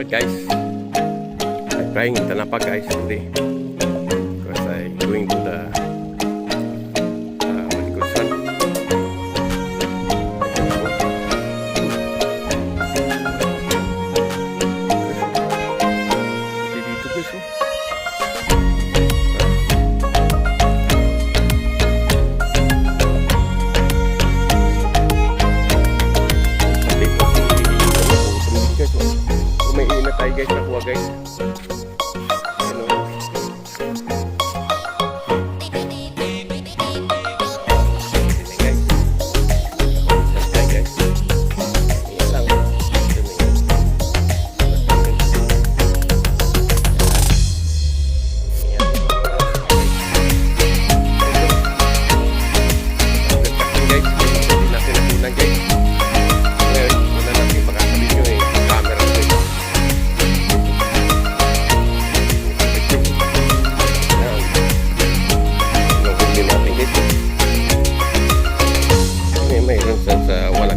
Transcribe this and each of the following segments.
Alright guys, I'm trying Tanapa guys today because I'm going to the medical sun. Dito guys, oh. May iinat tayo guys, nakuha guys. Ano?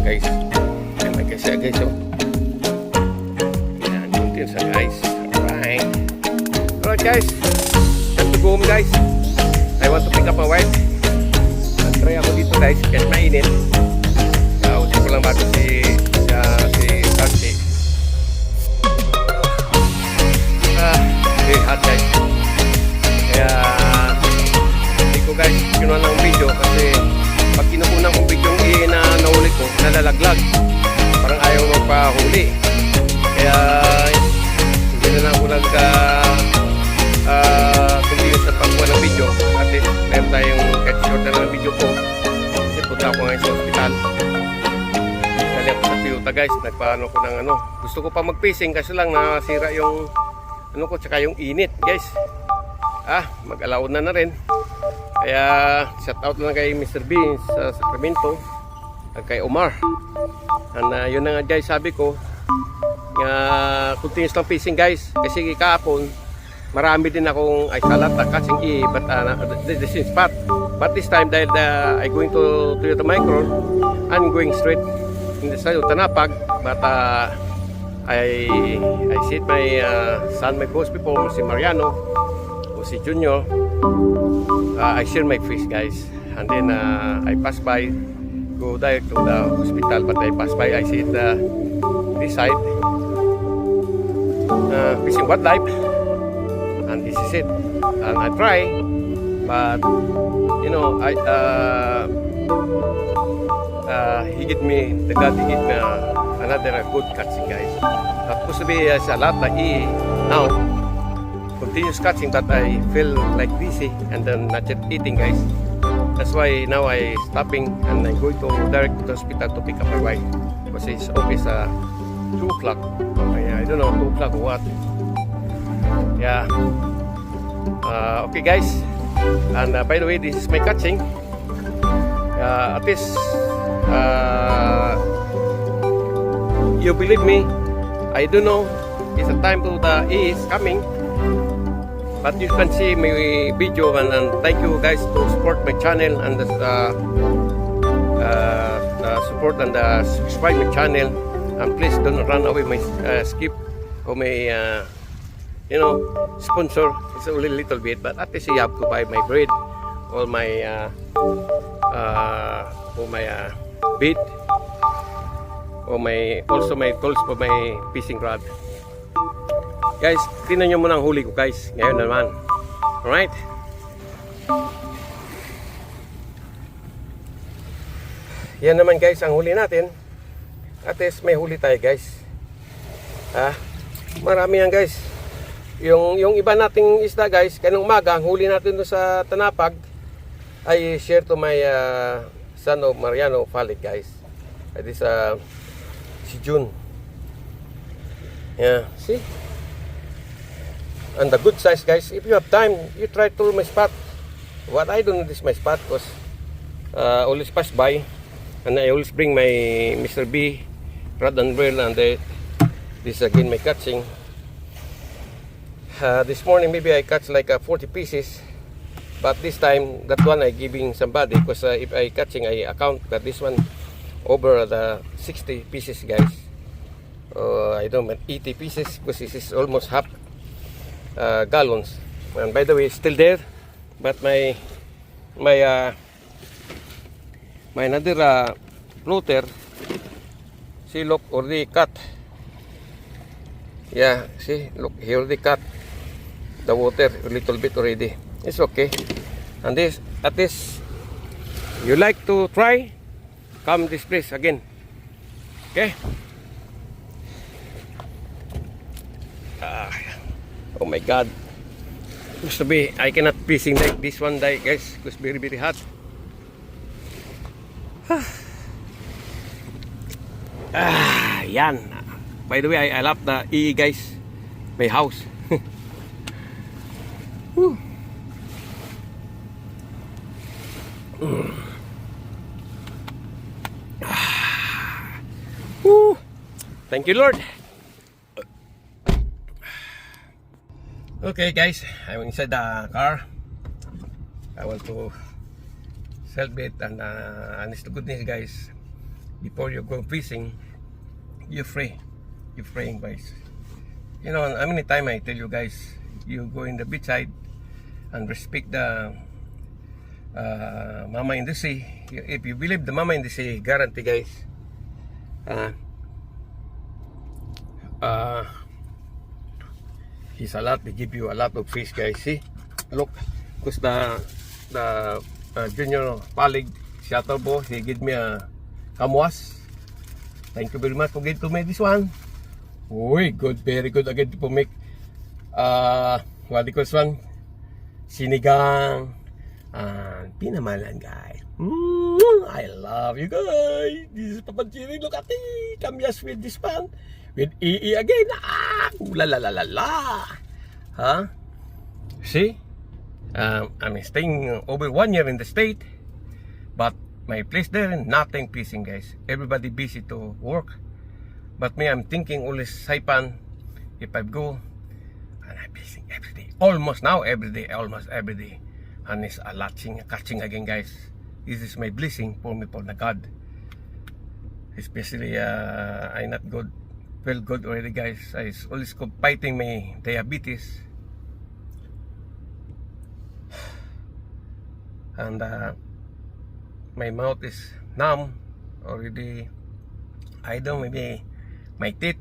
Guys, yan guys, guys, oh. Yan, yung din sa guys. Alright guys, time to go home guys. I want to pick up my wife. Try ako dito guys, kahit mainit. Usap ko lang bago si Santi. Very hot guys. Kaya hindi ko guys kinuha ng video kasi pag kinukunan kong video na nahuli ko, nalalaglag. Parang ayaw magpahuli. Kaya hindi na lang ako continue sa pagkuha ng video. At least meron tayong kahit short na ng video ko. Kasi punta ako ngayon sa hospital. Sali ako sa Toyota guys. Nagpaano ko ng ano. Gusto ko pa mag-fishing kasi lang nasira yung ano ko tsaka yung init guys. Mag-alaon na rin. Kaya shout out lang kay Mr. B sa Sacramento at kay Omar. And yun na nga guys, sabi ko continuous lang fishing guys kasi kahapon marami din akong salat na catching but the same spot. But this time dahil I going to Toyota Micron, I'm going straight in the side of Tanapag, but I see my son, my boss before, si Mariano o si Junior. I share my fish guys, and then I pass by, go direct to the hospital, but I pass by, I see this side fishing wildlife, and this is it. And I try, but you know, he get me, the God he get me another good catching guys. Supposed to be a lot like now. Continuous catching, but I feel like busy and then not yet eating guys. That's why now I stopping and I'm going to direct to the hospital to pick up my wife because it's always 2 o'clock. I don't know 2 o'clock or what. Yeah. Okay guys, and by the way, this is my catching. At least you believe me, I don't know it's the time to the E is coming. But you can see my video and thank you guys to support my channel and support and subscribe my channel, and please don't run away my skip or my you know, sponsor. It's only a little bit, but at least you have to buy my bread or my bait or also my tools for my fishing rod. Guys, tingnan nyo muna ang huli ko guys. Ngayon naman. Alright? Yan naman guys ang huli natin. At least may huli tayo guys. Marami yan guys. Yung iba nating isda guys, kanong umaga, ang huli natin doon sa Tanapag, I share to my son of Mariano Falik guys. That is si June. Yeah, see? And the good size guys, if you have time, you try to my spot. What I do is my spot because always pass by, and I always bring my Mr. B rod and reel, and this again my catching. This morning maybe I catch like 40 pieces, but this time that one I giving somebody because if I catching I account that this one over the 60 pieces guys. I don't know, 80 pieces because this is almost half gallons. And by the way, it's still there, but my another floater, see, look, already cut. Yeah, see, look, he already cut the water a little bit already. It's okay. And this, at least, you like to try, come this place again. Okay. Oh my God. Used to be, I cannot fishing like this one day, guys, because very very hot. Yan. By the way, I love the EE, guys. My house. Whew. Whew. Thank you, Lord. Okay, guys, I'm inside the car. I want to celebrate and honest to goodness, guys. Before you go fishing, you pray. You praying, guys. You know, how many times I tell you guys, you go in the beach side and respect the mama in the sea. If you believe the mama in the sea, guarantee, guys. He's a lot. They give you a lot of fish, guys. See, look, because the junior colleague Shuttlebo, he give me a kamwas. Thank you very much for getting to me this one. Uy, good, very good again to make what do you call this one? Sinigang and pinamalan, guys. I love you guys. This is Papa Jerry. Look at it. Come just with this one. With EE again. La la la la la. Huh? See? I'm staying over 1 year in the state. But my place there, nothing fishing, guys. Everybody busy to work. But me, I'm thinking always Saipan. If I go, and I'm fishing every day. Almost now, every day. Almost every day. And it's a lot catching again, guys. This is my blessing for me, for the God. Especially, I not good. Feel good already, guys. I always fighting my diabetes. And my mouth is numb already. I don't, maybe my teeth.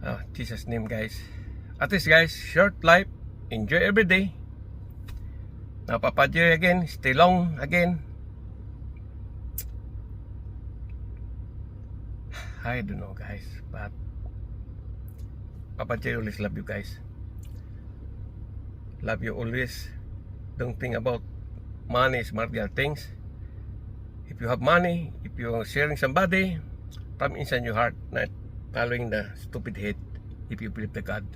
Oh, Jesus' name, guys. At least, guys, short life. Enjoy every day. Now, Papa Jerry again. Stay long again. I don't know, guys, but Papa Jerry always love you, guys. Love you always. Don't think about money, material things. If you have money, if you're sharing somebody, from inside your heart, not following the stupid head. If you believe the God.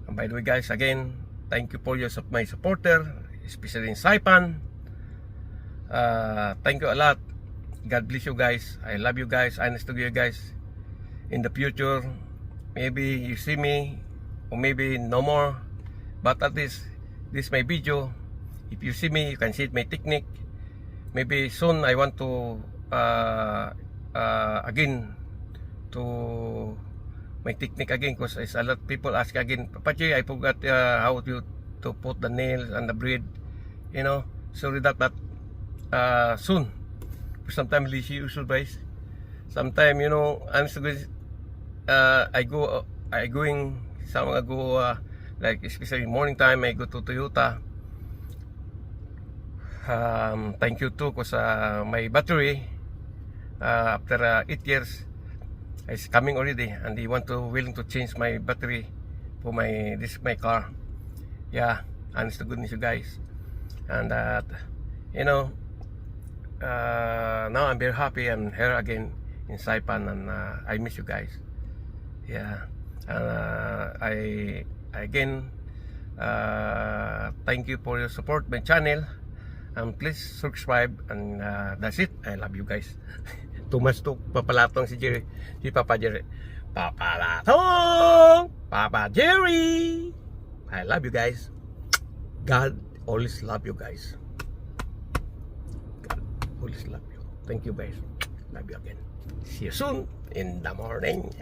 And by the way, guys, again, thank you for my supporter, especially in Saipan. Thank you a lot. God bless you, guys. I love you, guys. Honest to you, guys. In the future, maybe you see me, or maybe no more. But at least, this is my video. If you see me, you can see my technique. Maybe soon I want to again to my technique again, because a lot of people ask again, Papa J, I forgot how to put the nails and the braid. You know, sorry that, but soon. Sometimes lazy usual, guys. Sometimes, you know, I'm so good. I go like especially morning time. I go to Toyota. Thank you too, cause my battery after 8 years is coming already, and they willing to change my battery for my car. Yeah, honest to goodness, you guys. And you know. Now I'm very happy I'm here again in Saipan, and I miss you guys. Yeah, I again thank you for your support my channel, and please subscribe, and that's it. I love you guys. Too much to papalatong si Papa Jerry. Papalatong Papa Jerry. I love you guys. God always love you guys. Always love you. Thank you, guys. Love you again. See you soon in the morning.